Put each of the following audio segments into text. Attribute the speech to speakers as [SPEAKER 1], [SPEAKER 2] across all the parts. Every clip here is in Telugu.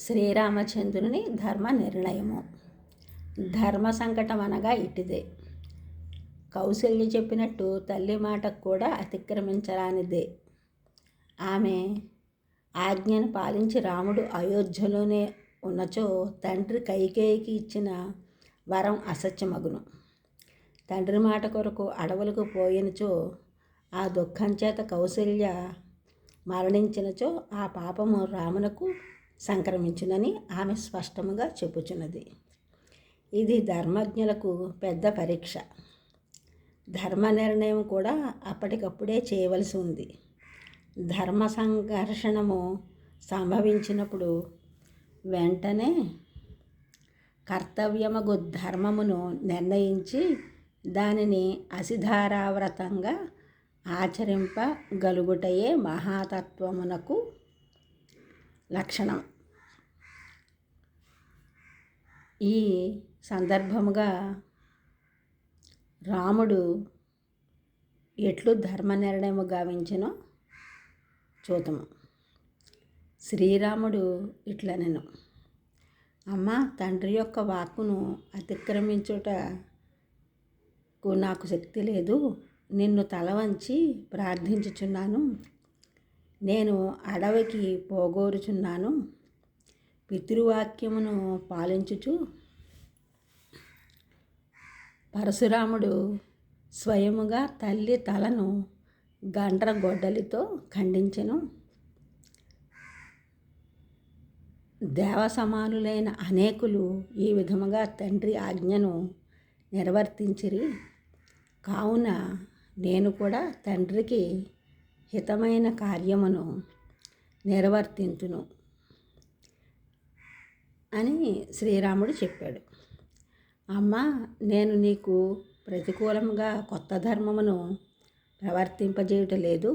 [SPEAKER 1] శ్రీరామచంద్రుని ధర్మ నిర్ణయము. ధర్మ సంకటం అనగా ఇటిదే. కౌసల్య చెప్పినట్టు తల్లి మాటకు కూడా అతిక్రమించరానిదే. ఆమె ఆజ్ఞను పాలించి రాముడు అయోధ్యలోనే ఉన్నచో తండ్రి కైకేయికి ఇచ్చిన వరం అసత్యమగును. తండ్రి మాట కొరకు అడవులకు పోయినచో ఆ దుఃఖం చేత కౌసల్య మరణించినచో ఆ పాపము రామునకు సంక్రమించునని ఆమె స్పష్టముగా చెప్పుచున్నది. ఇది ధర్మజ్ఞులకు పెద్ద పరీక్ష. ధర్మ నిర్ణయం కూడా అప్పటికప్పుడే చేయవలసి ఉంది. ధర్మ సంఘర్షణము సంభవించినప్పుడు వెంటనే కర్తవ్యమగు ధర్మమును నిర్ణయించి దానిని అసిధారావ్రతంగా ఆచరింపగలుగుటయే మహాతత్వమునకు లక్షణం. ఈ సందర్భముగా రాముడు ఎట్లు ధర్మ నిర్ణయము గావించినో చూతము. శ్రీరాముడు ఇట్లనెను: అమ్మ, తండ్రి యొక్క వాక్కును అతిక్రమించుటకు నాకు శక్తి లేదు. నిన్ను తల వంచి ప్రార్థించుచున్నాను. నేను అడవికి పోగోరుచున్నాను. పితృవాక్యమును పాలించుచు పరశురాముడు స్వయముగా తల్లి తలను గండ్రగొడ్డలితో ఖండించెను. దేవసమానులైన అనేకులు ఈ విధముగా తండ్రి ఆజ్ఞను నిర్వర్తించిరి. కావున నేను కూడా తండ్రికి హితమైన కార్యమును నిర్వర్తింతును అని శ్రీరాముడు చెప్పాడు. అమ్మ, నేను నీకు ప్రతికూలంగా కొత్త ధర్మమును ప్రవర్తింపజేయటలేదు.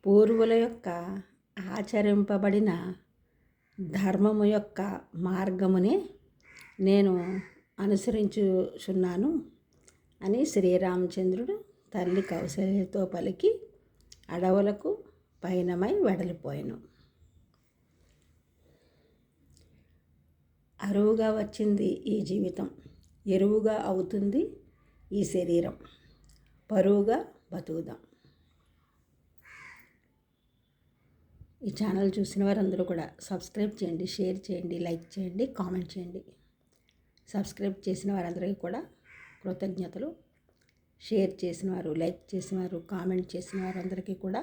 [SPEAKER 1] పూర్వుల యొక్క ఆచరింపబడిన ధర్మము యొక్క మార్గమునే నేను అనుసరించుచున్నాను అని శ్రీరామచంద్రుడు తల్లి కౌసల్యతో పలికి అడవులకు పయనమై వెడలిపోయాను. అరువుగా వచ్చింది ఈ జీవితం, ఎరువుగా అవుతుంది ఈ శరీరం. పరువుగా బతుకుదాం. ఈ ఛానల్ చూసిన వారందరూ కూడా సబ్స్క్రైబ్ చేయండి, షేర్ చేయండి, లైక్ చేయండి, కామెంట్ చేయండి. సబ్స్క్రైబ్ చేసిన వారందరికీ కూడా కృతజ్ఞతలు. షేర్ చేసిన వారు, లైక్ చేసిన వారు, కామెంట్ చేసిన వారందరికీ కూడా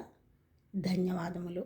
[SPEAKER 1] ధన్యవాదములు.